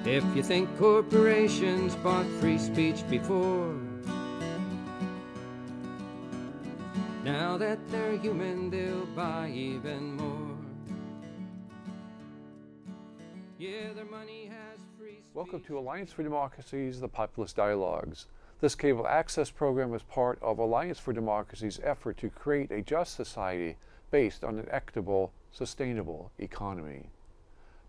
If you think corporations bought free speech before, now that they're human, they'll buy even more. Yeah, their money has free speech. Welcome to Alliance for Democracy's The Populist Dialogues. This cable access program is part of Alliance for Democracy's effort to create a just society based on an equitable, sustainable economy.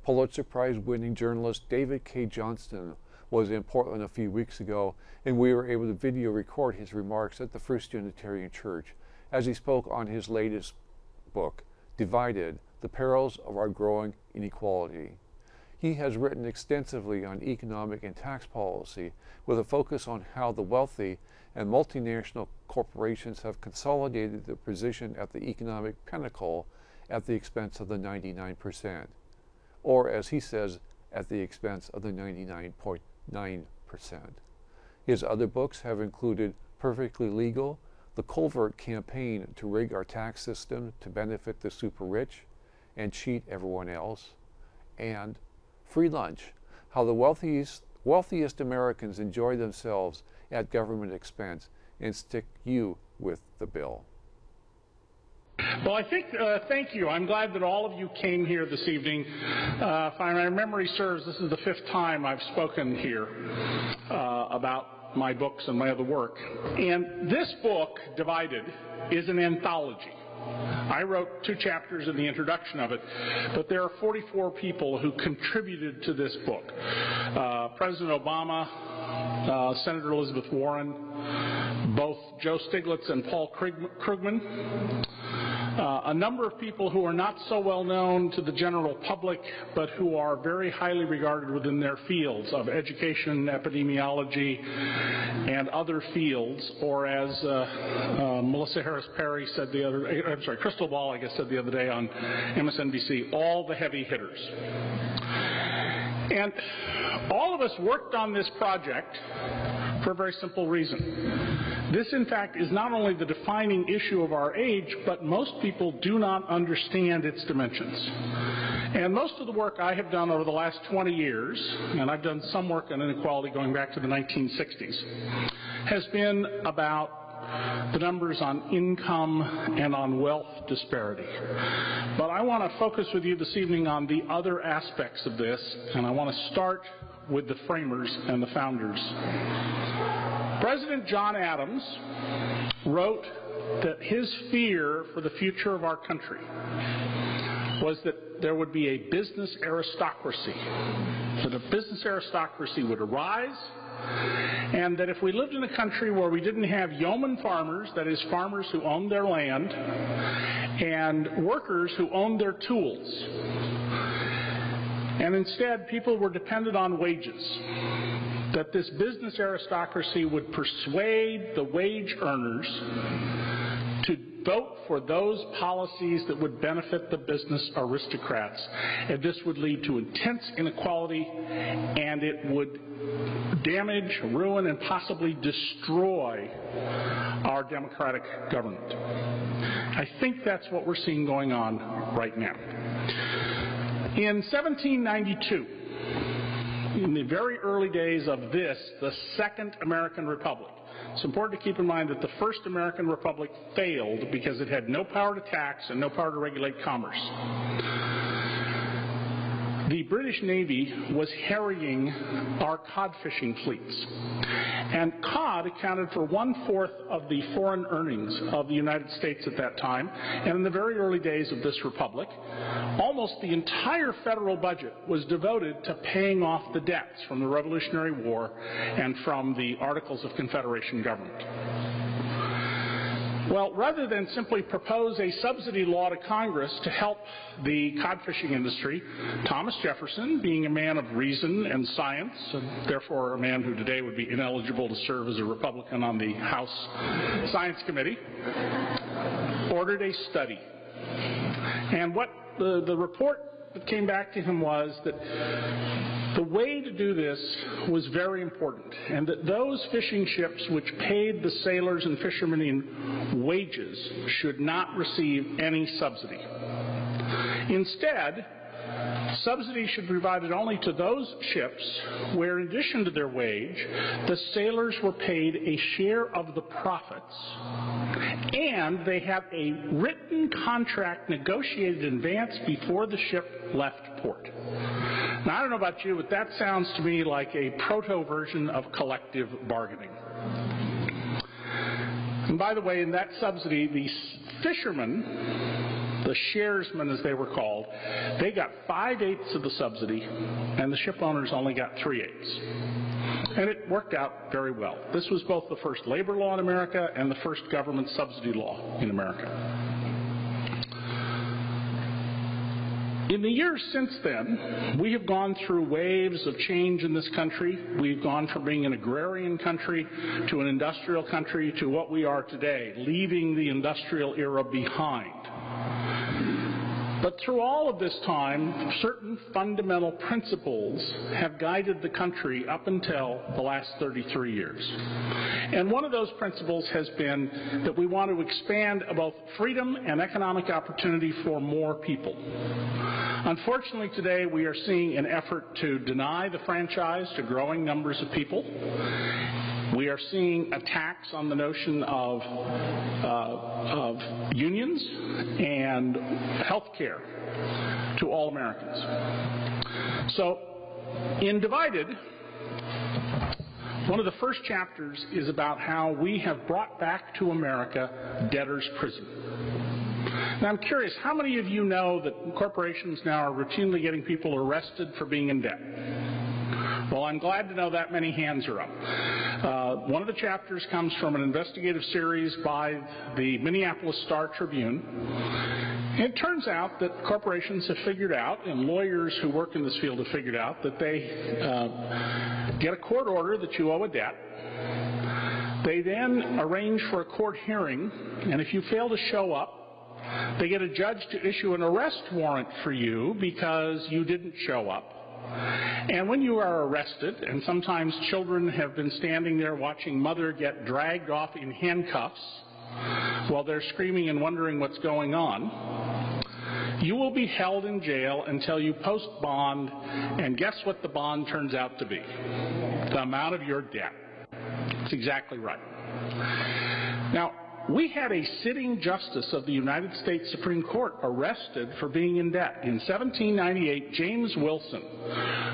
Pulitzer Prize-winning journalist David Cay Johnston was in Portland a few weeks ago, and we were able to video record his remarks at the First Unitarian Church as he spoke on his latest book, Divided: The Perils of Our Growing Inequality. He has written extensively on economic and tax policy with a focus on how the wealthy and multinational corporations have consolidated their position at the economic pinnacle at the expense of the 99%, or as he says, at the expense of the 99.9%. His other books have included Perfectly Legal, The Covert Campaign to Rig Our Tax System to Benefit the Super Rich and Cheat Everyone Else, and Free Lunch: How the wealthiest Americans enjoy themselves at government expense and stick you with the bill. Well, thank you. I'm glad that all of you came here this evening. If my memory serves, this is the 5th time I've spoken here about my books and my other work. And this book, Divided, is an anthology. I wrote 2 chapters in the introduction of it, but there are 44 people who contributed to this book. President Obama, Senator Elizabeth Warren, both Joe Stiglitz and Paul Krugman, a number of people who are not so well known to the general public, but who are very highly regarded within their fields of education, epidemiology, and other fields, or as Melissa Harris Perry said Crystal Ball, I guess, said the other day on MSNBC, all the heavy hitters. And all of us worked on this project for a very simple reason. This, in fact, is not only the defining issue of our age, but most people do not understand its dimensions. And most of the work I have done over the last 20 years, and I've done some work on inequality going back to the 1960s, has been about the numbers on income and on wealth disparity. But I want to focus with you this evening on the other aspects of this, and I want to start with the framers and the founders. President John Adams wrote that his fear for the future of our country was that there would be a business aristocracy, that a business aristocracy would arise, and that if we lived in a country where we didn't have yeoman farmers, that is, farmers who owned their land, and workers who owned their tools, and instead people were dependent on wages, that this business aristocracy would persuade the wage earners to vote for those policies that would benefit the business aristocrats. And this would lead to intense inequality, and it would damage, ruin, and possibly destroy our democratic government. I think that's what we're seeing going on right now. In 1792, in the very early days of the Second American Republic, it's important to keep in mind that the First American Republic failed because it had no power to tax and no power to regulate commerce. The British Navy was harrying our cod fishing fleets. And cod accounted for 1/4 of the foreign earnings of the United States at that time. And in the very early days of this republic, almost the entire federal budget was devoted to paying off the debts from the Revolutionary War and from the Articles of Confederation government. Well, rather than simply propose a subsidy law to Congress to help the cod fishing industry, Thomas Jefferson, being a man of reason and science, and therefore a man who today would be ineligible to serve as a Republican on the House Science Committee, ordered a study. And what the report that came back to him was that the way to do this was very important, and that those fishing ships which paid the sailors and fishermen in wages should not receive any subsidy. Instead, subsidies should be provided only to those ships where, in addition to their wage, the sailors were paid a share of the profits, and they have a written contract negotiated in advance before the ship left port. Now, I don't know about you, but that sounds to me like a proto-version of collective bargaining. And by the way, in that subsidy, the fishermen, the sharesmen as they were called, they got 5/8 of the subsidy, and the ship owners only got 3/8. And it worked out very well. This was both the first labor law in America and the first government subsidy law in America. In the years since then, we have gone through waves of change in this country. We've gone from being an agrarian country to an industrial country to what we are today, leaving the industrial era behind. But through all of this time, certain fundamental principles have guided the country up until the last 33 years. And one of those principles has been that we want to expand both freedom and economic opportunity for more people. Unfortunately, today we are seeing an effort to deny the franchise to growing numbers of people. We are seeing attacks on the notion of unions and health care to all Americans. So, in Divided, one of the first chapters is about how we have brought back to America debtor's prison. Now, I'm curious, how many of you know that corporations now are routinely getting people arrested for being in debt? Well, I'm glad to know that many hands are up. One of the chapters comes from an investigative series by the Minneapolis Star-Tribune. It turns out that corporations have figured out, and lawyers who work in this field have figured out, that they get a court order that you owe a debt. They then arrange for a court hearing, and if you fail to show up, they get a judge to issue an arrest warrant for you because you didn't show up. And when you are arrested, and sometimes children have been standing there watching mother get dragged off in handcuffs while they're screaming and wondering what's going on, you will be held in jail until you post bond, and guess what the bond turns out to be? The amount of your debt. That's exactly right. Now, we had a sitting justice of the United States Supreme Court arrested for being in debt. In 1798, James Wilson,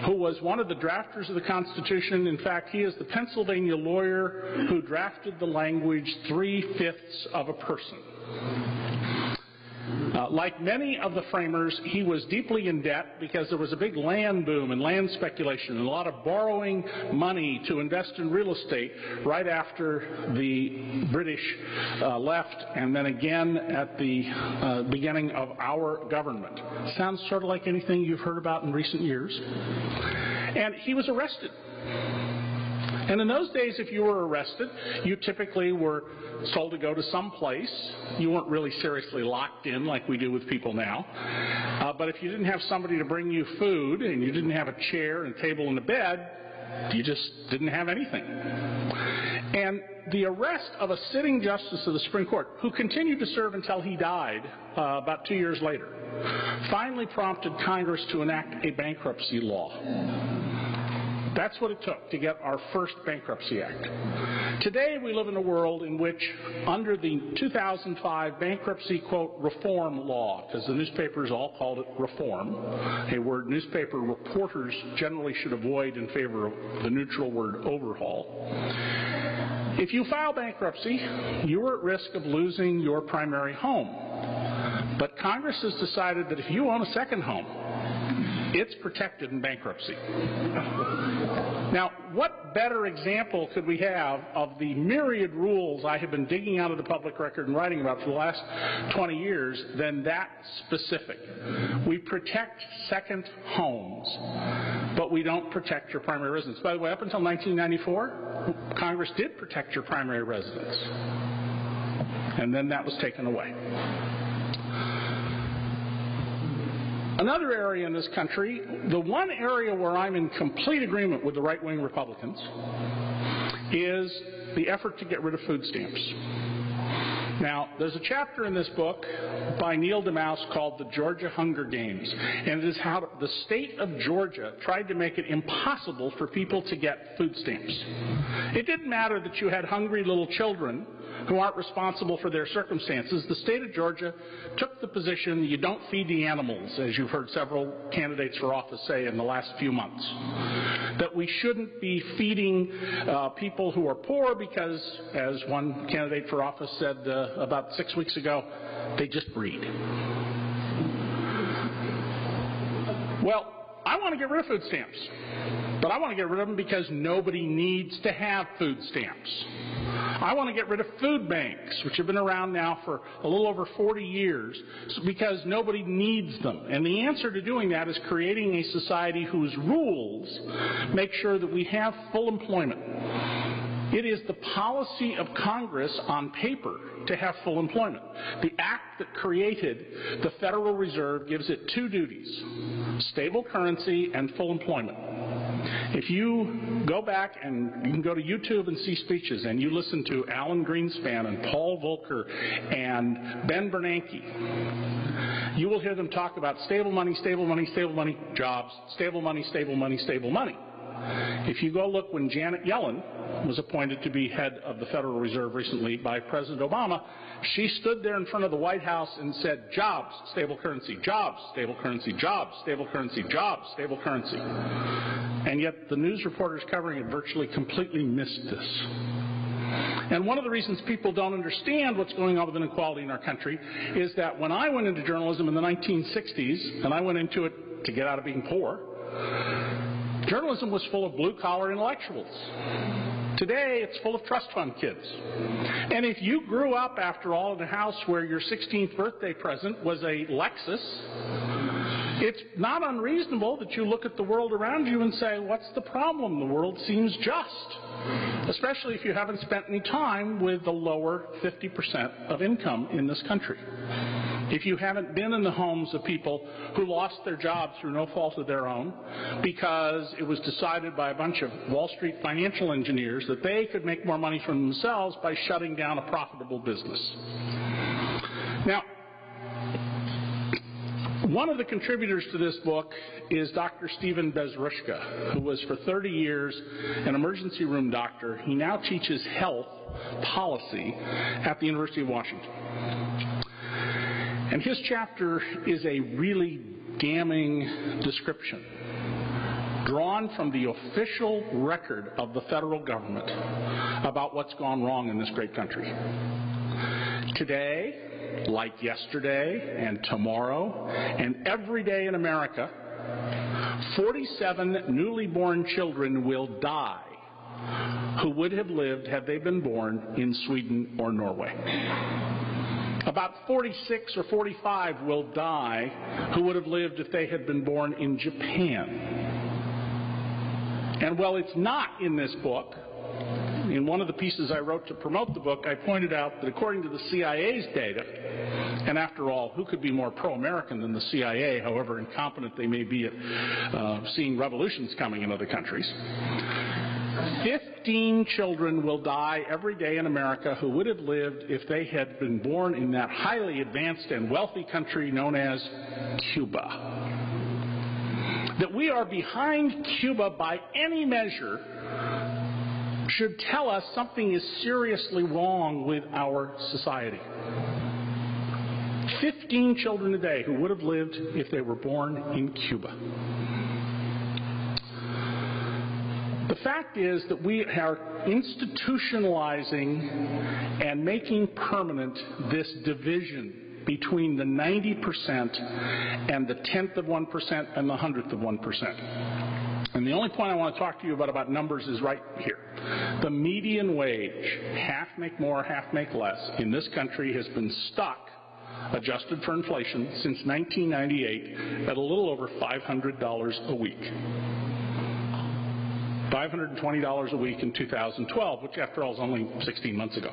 who was one of the drafters of the Constitution, in fact, he is the Pennsylvania lawyer who drafted the language 3/5 of a person. Like many of the framers, he was deeply in debt because there was a big land boom and land speculation and a lot of borrowing money to invest in real estate right after the British left, and then again at the beginning of our government. Sounds sort of like anything you've heard about in recent years. And he was arrested. And in those days, if you were arrested, you typically were told to go to some place. You weren't really seriously locked in like we do with people now. But if you didn't have somebody to bring you food, and you didn't have a chair and a table and a bed, you just didn't have anything. And the arrest of a sitting justice of the Supreme Court, who continued to serve until he died about 2 years later, finally prompted Congress to enact a bankruptcy law. That's what it took to get our first Bankruptcy Act. Today we live in a world in which, under the 2005 bankruptcy, quote, reform law, because the newspapers all called it reform, a word newspaper reporters generally should avoid in favor of the neutral word overhaul. If you file bankruptcy, you are at risk of losing your primary home. But Congress has decided that if you own a second home, it's protected in bankruptcy. Now, what better example could we have of the myriad rules I have been digging out of the public record and writing about for the last 20 years than that specific? We protect second homes, but we don't protect your primary residence. By the way, up until 1994, Congress did protect your primary residence, and then that was taken away. Another area in this country, the one area where I'm in complete agreement with the right-wing Republicans, is the effort to get rid of food stamps. Now, there's a chapter in this book by Neil DeMause called The Georgia Hunger Games, and it is how the state of Georgia tried to make it impossible for people to get food stamps. It didn't matter that you had hungry little children who aren't responsible for their circumstances. The state of Georgia took the position you don't feed the animals, as you've heard several candidates for office say in the last few months. That we shouldn't be feeding people who are poor because, as one candidate for office said about 6 weeks ago, they just breed. Well, I want to get rid of food stamps, but I want to get rid of them because nobody needs to have food stamps. I want to get rid of food banks, which have been around now for a little over 40 years, because nobody needs them. And the answer to doing that is creating a society whose rules make sure that we have full employment. It is the policy of Congress on paper to have full employment. The act that created the Federal Reserve gives it two duties: stable currency and full employment. If you go back, and you can go to YouTube and see speeches, and you listen to Alan Greenspan and Paul Volcker and Ben Bernanke, you will hear them talk about stable money, stable money, stable money, jobs, stable money, stable money, stable money. If you go look when Janet Yellen was appointed to be head of the Federal Reserve recently by President Obama, she stood there in front of the White House and said, jobs, stable currency, jobs, stable currency, jobs, stable currency, jobs, stable currency. And yet the news reporters covering it virtually completely missed this. And one of the reasons people don't understand what's going on with inequality in our country is that when I went into journalism in the 1960s, and I went into it to get out of being poor, journalism was full of blue-collar intellectuals. Today, it's full of trust fund kids. And if you grew up, after all, in a house where your 16th birthday present was a Lexus, it's not unreasonable that you look at the world around you and say, what's the problem? The world seems just, especially if you haven't spent any time with the lower 50% of income in this country. If you haven't been in the homes of people who lost their jobs through no fault of their own because it was decided by a bunch of Wall Street financial engineers that they could make more money for themselves by shutting down a profitable business. Now, one of the contributors to this book is Dr. Stephen Bezrushka, who was for 30 years an emergency room doctor. He now teaches health policy at the University of Washington. And his chapter is a really damning description drawn from the official record of the federal government about what's gone wrong in this great country. Today, like yesterday and tomorrow and every day in America, 47 newly born children will die who would have lived had they been born in Sweden or Norway. About 46 or 45 will die who would have lived if they had been born in Japan. And while it's not in this book, in one of the pieces I wrote to promote the book, I pointed out that according to the CIA's data, and after all, who could be more pro-American than the CIA, however incompetent they may be at seeing revolutions coming in other countries, 15 children will die every day in America who would have lived if they had been born in that highly advanced and wealthy country known as Cuba. That we are behind Cuba by any measure should tell us something is seriously wrong with our society. 15 children a day who would have lived if they were born in Cuba. The fact is that we are institutionalizing and making permanent this division between the 90% and the 10th of 1% and the 100th of 1%. And the only point I want to talk to you about numbers is right here. The median wage, half make more, half make less, in this country has been stuck, adjusted for inflation, since 1998 at a little over $500 a week. $520 a week in 2012, which after all is only 16 months ago.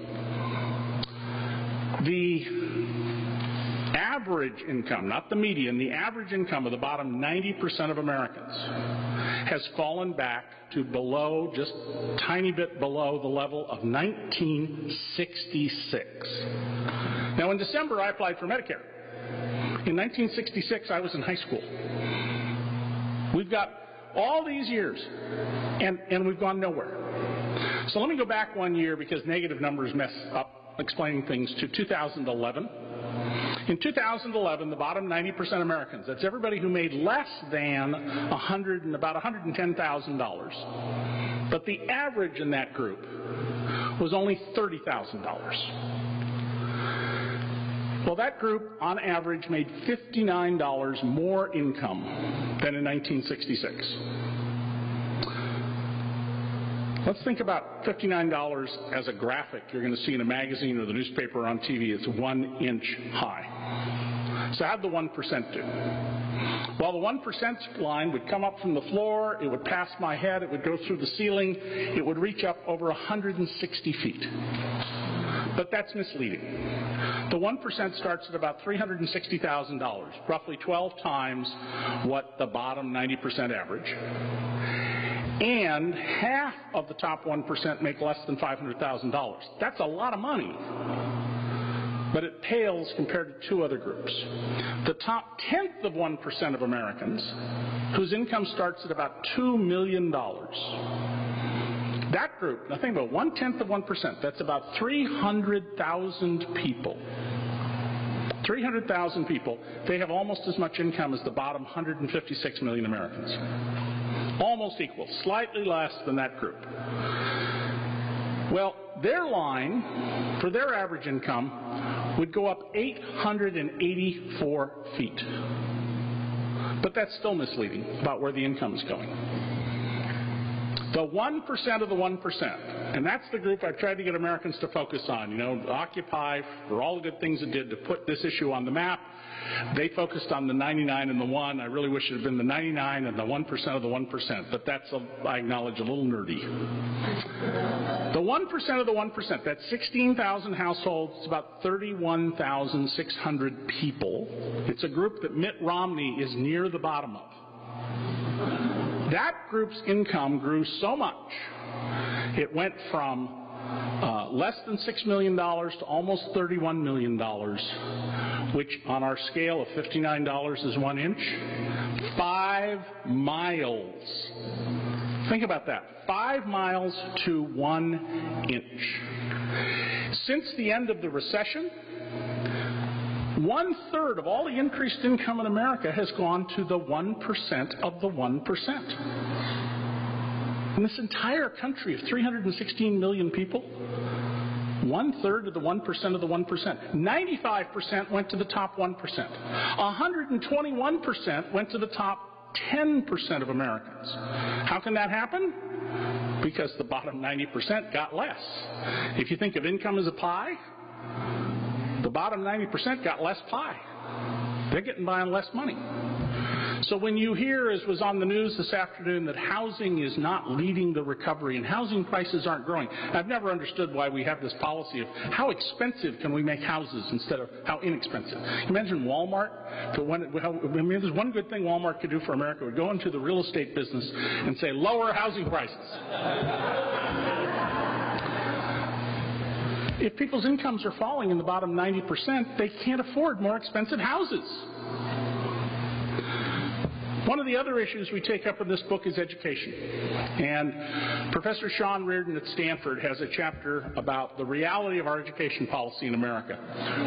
The average income, not the median, the average income of the bottom 90% of Americans has fallen back to below, just a tiny bit below the level of 1966. Now, in December, I applied for Medicare. In 1966, I was in high school. We've got all these years, and we've gone nowhere. So let me go back 1 year, because negative numbers mess up explaining things, to 2011. In 2011, the bottom 90% Americans, that's everybody who made less than about $110,000, but the average in that group was only $30,000. Well, that group, on average, made $59 more income than in 1966. Let's think about $59 as a graphic you're going to see in a magazine or the newspaper or on TV. It's 1 inch high. So how'd the 1% do? Well, the 1% line would come up from the floor, it would pass my head, it would go through the ceiling, it would reach up over 160 feet. But that's misleading. The 1% starts at about $360,000, roughly 12 times what the bottom 90% average. And half of the top 1% make less than $500,000. That's a lot of money. But it pales compared to two other groups. The top 10th of 1% of Americans, whose income starts at about $2 million. That group, now think about 1/10 of 1%, that's about 300,000 people. 300,000 people, they have almost as much income as the bottom 156 million Americans. Almost equal, slightly less than that group. Well, their line, for their average income, would go up 884 feet. But that's still misleading about where the income is going. The 1% of the 1%, and that's the group I've tried to get Americans to focus on. You know, Occupy, for all the good things it did to put this issue on the map, they focused on the 99 and the 1. I really wish it had been the 99 and the 1% of the 1%, but that's, I acknowledge, a little nerdy. The 1% of the 1%, that's 16,000 households, it's about 31,600 people. It's a group that Mitt Romney is near the bottom of. That group's income grew so much, it went from less than $6 million to almost $31 million, which on our scale of $59 is 1 inch, 5 miles. Think about that, 5 miles to 1 inch. Since the end of the recession, 1/3 of all the increased income in America has gone to the 1% of the 1%. In this entire country of 316 million people, 1/3 of the 1% of the 1%. 95% went to the top 1%. 121% went to the top 10% of Americans. How can that happen? Because the bottom 90% got less. If you think of income as a pie, the bottom 90% got less pie. They're getting by on less money. So when you hear, as was on the news this afternoon, that housing is not leading the recovery and housing prices aren't growing, I've never understood why we have this policy of how expensive can we make houses instead of how inexpensive. Imagine Walmart. There's one good thing Walmart could do for America. It would go into the real estate business and say, lower housing prices. If people's incomes are falling in the bottom 90%, they can't afford more expensive houses. One of the other issues we take up in this book is education. And Professor Sean Reardon at Stanford has a chapter about the reality of our education policy in America,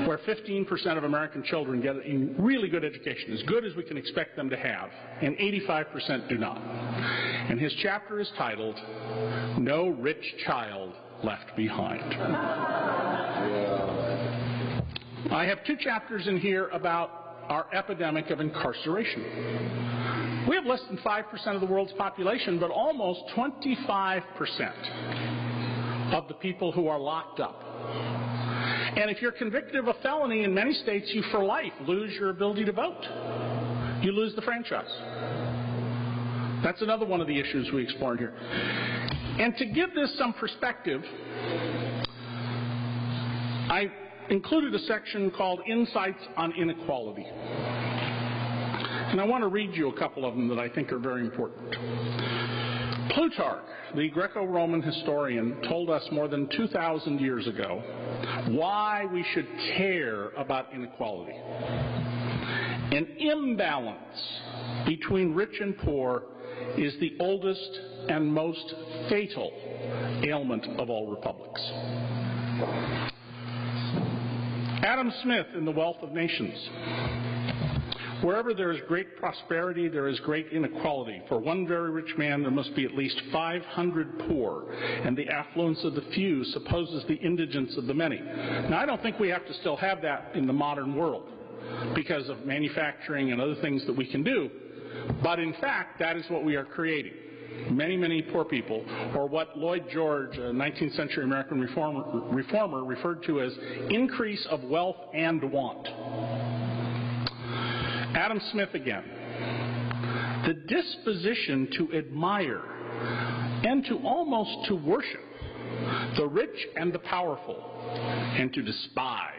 where 15% of American children get a really good education, as good as we can expect them to have, and 85% do not. And his chapter is titled, No Rich Child Left Behind. I have 2 chapters in here about our epidemic of incarceration. We have less than 5% of the world's population, but almost 25% of the people who are locked up. And if you're convicted of a felony in many states, you for life lose your ability to vote. You lose the franchise. That's another one of the issues we explored here. And to give this some perspective, I included a section called Insights on Inequality. And I want to read you a couple of them that I think are very important. Plutarch, the Greco-Roman historian, told us more than 2,000 years ago why we should care about inequality. An imbalance between rich and poor is the oldest and most fatal ailment of all republics. Adam Smith in The Wealth of Nations. Wherever there is great prosperity, there is great inequality. For one very rich man, there must be at least 500 poor, and the affluence of the few supposes the indigence of the many. Now, I don't think we have to still have that in the modern world because of manufacturing and other things that we can do, but in fact, that is what we are creating. Many, many poor people, or what Lloyd George, a 19th century American reformer, referred to as increase of wealth and want. Adam Smith again. The disposition to admire and to almost to worship the rich and the powerful, and to despise,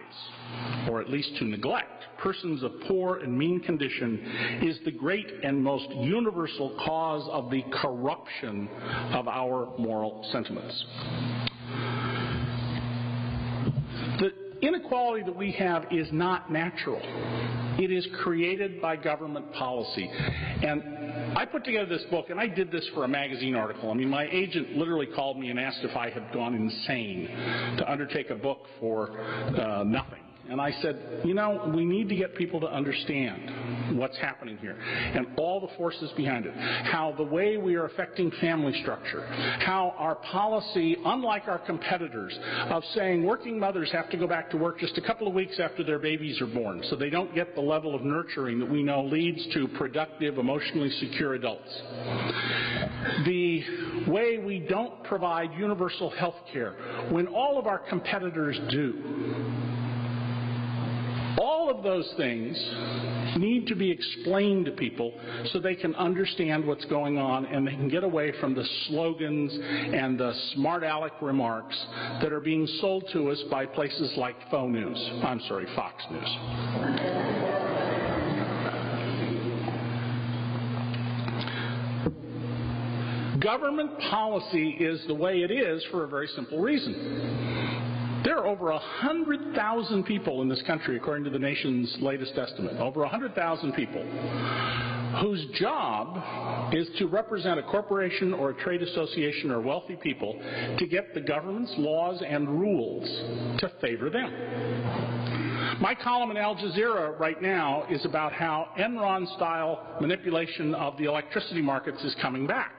or at least to neglect, persons of poor and mean condition is the great and most universal cause of the corruption of our moral sentiments. The inequality that we have is not natural. It is created by government policy. And I put together this book, and I did this for a magazine article. I mean, my agent literally called me and asked if I had gone insane to undertake a book for nothing. And I said, you know, we need to get people to understand what's happening here and all the forces behind it, how the way we are affecting family structure, how our policy, unlike our competitors, of saying working mothers have to go back to work just a couple of weeks after their babies are born so they don't get the level of nurturing that we know leads to productive, emotionally secure adults. The way we don't provide universal health care when all of our competitors do. All of those things need to be explained to people so they can understand what's going on and they can get away from the slogans and the smart aleck remarks that are being sold to us by places like Fox News. Government policy is the way it is for a very simple reason. There are over 100,000 people in this country, according to the nation's latest estimate, over 100,000 people whose job is to represent a corporation or a trade association or wealthy people to get the government's laws and rules to favor them. My column in Al Jazeera right now is about how Enron-style manipulation of the electricity markets is coming back.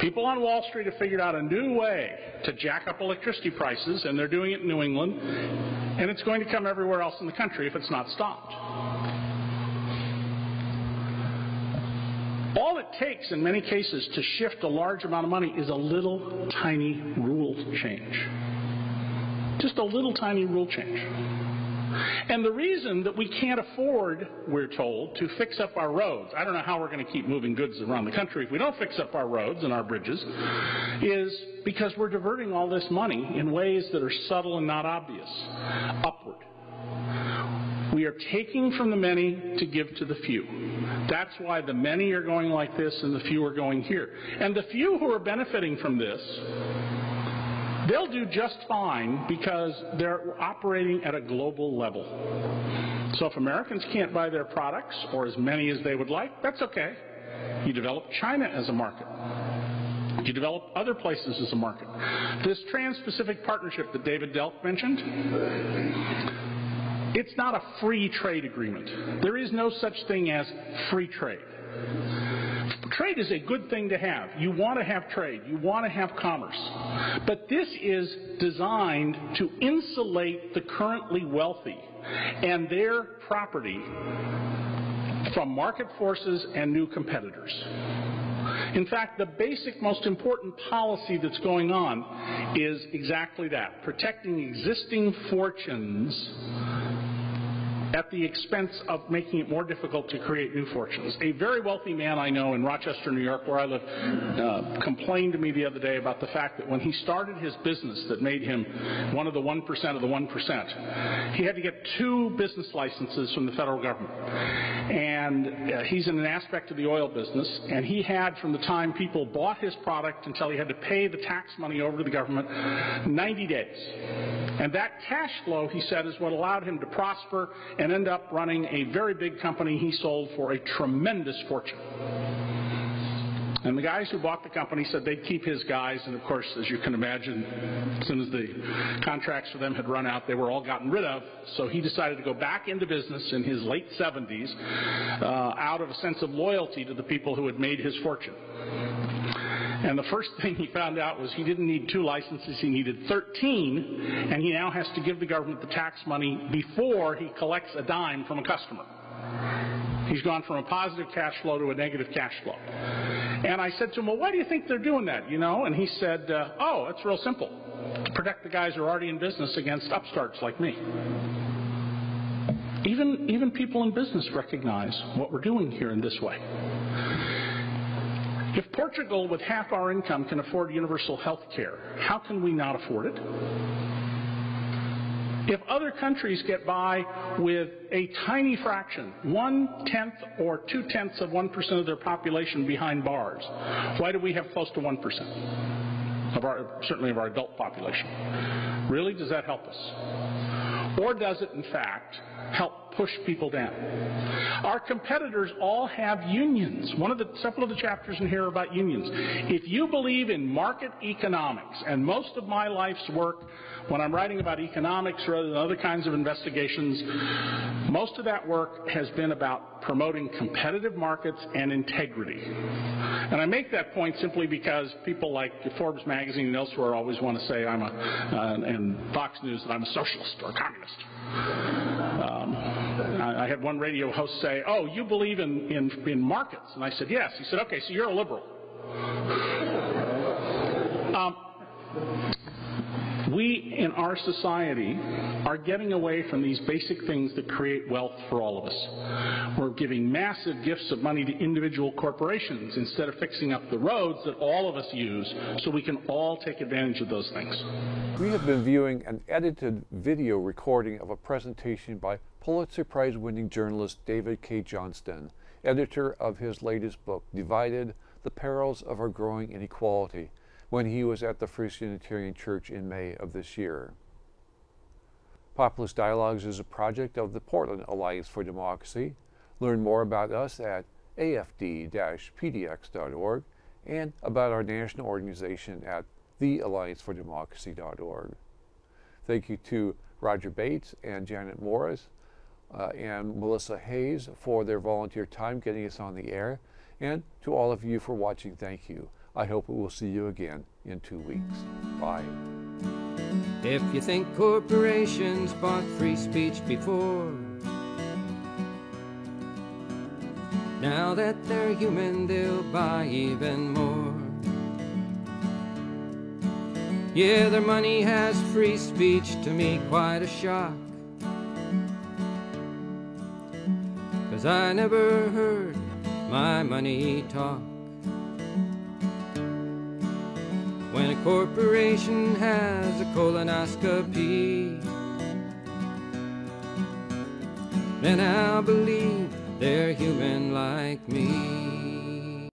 People on Wall Street have figured out a new way to jack up electricity prices, and they're doing it in New England, and it's going to come everywhere else in the country if it's not stopped. All it takes in many cases to shift a large amount of money is a little tiny rule change. Just a little tiny rule change. And the reason that we can't afford, we're told, to fix up our roads, I don't know how we're going to keep moving goods around the country if we don't fix up our roads and our bridges, is because we're diverting all this money in ways that are subtle and not obvious, upward. We are taking from the many to give to the few. That's why the many are going like this and the few are going here. And the few who are benefiting from this, they'll do just fine because they're operating at a global level. So if Americans can't buy their products, or as many as they would like, that's okay. You develop China as a market. You develop other places as a market. This Trans-Pacific Partnership that David Delk mentioned, it's not a free trade agreement. There is no such thing as free trade. Trade is a good thing to have. You want to have trade. You want to have commerce. But this is designed to insulate the currently wealthy and their property from market forces and new competitors. In fact, the basic, most important policy that's going on is exactly that, protecting existing fortunes at the expense of making it more difficult to create new fortunes. A very wealthy man I know in Rochester, New York, where I live, complained to me the other day about the fact that when he started his business that made him one of the 1% of the 1%, he had to get 2 business licenses from the federal government. And he's in an aspect of the oil business, and he had, from the time people bought his product until he had to pay the tax money over to the government, 90 days. And that cash flow, he said, is what allowed him to prosper and end up running a very big company he sold for a tremendous fortune. And the guys who bought the company said they'd keep his guys, and of course, as you can imagine, as soon as the contracts for them had run out, they were all gotten rid of. So he decided to go back into business in his late 70s out of a sense of loyalty to the people who had made his fortune. And the first thing he found out was he didn't need 2 licenses, he needed 13, and he now has to give the government the tax money before he collects a dime from a customer. He's gone from a positive cash flow to a negative cash flow. And I said to him, well, why do you think they're doing that, you know? And he said, oh, it's real simple. To protect the guys who are already in business against upstarts like me. Even people in business recognize what we're doing here in this way. If Portugal, with half our income, can afford universal health care, how can we not afford it? If other countries get by with a tiny fraction, 1/10 or 2/10 of 1% of their population behind bars, why do we have close to 1% of certainly of our adult population? Really, does that help us? Or does it, in fact, help push people down? Our competitors all have unions. Several of the chapters in here are about unions. If you believe in market economics, and most of my life's work when I'm writing about economics rather than other kinds of investigations, most of that work has been about promoting competitive markets and integrity. And I make that point simply because people like Forbes magazine and elsewhere always want to say and Fox News that I'm a socialist or a communist. I had one radio host say, oh, you believe in markets? And I said, yes. He said, okay, so you're a liberal. We in our society are getting away from these basic things that create wealth for all of us. We're giving massive gifts of money to individual corporations instead of fixing up the roads that all of us use so we can all take advantage of those things. We have been viewing an edited video recording of a presentation by Pulitzer Prize-winning journalist David Cay Johnston, editor of his latest book, Divided: The Perils of Our Growing Inequality, when he was at the First Unitarian Church in May of this year. Populist Dialogues is a project of the Portland Alliance for Democracy. Learn more about us at afd-pdx.org and about our national organization at thealliancefordemocracy.org. Thank you to Roger Bates and Janet Morris and Melissa Hayes for their volunteer time getting us on the air, and to all of you for watching, thank you. I hope we will see you again in 2 weeks. Bye. If you think corporations bought free speech before, now that they're human, they'll buy even more. Yeah, their money has free speech, to me quite a shock, 'cause I never heard my money talk. When a corporation has a colonoscopy, then I'll believe they're human like me.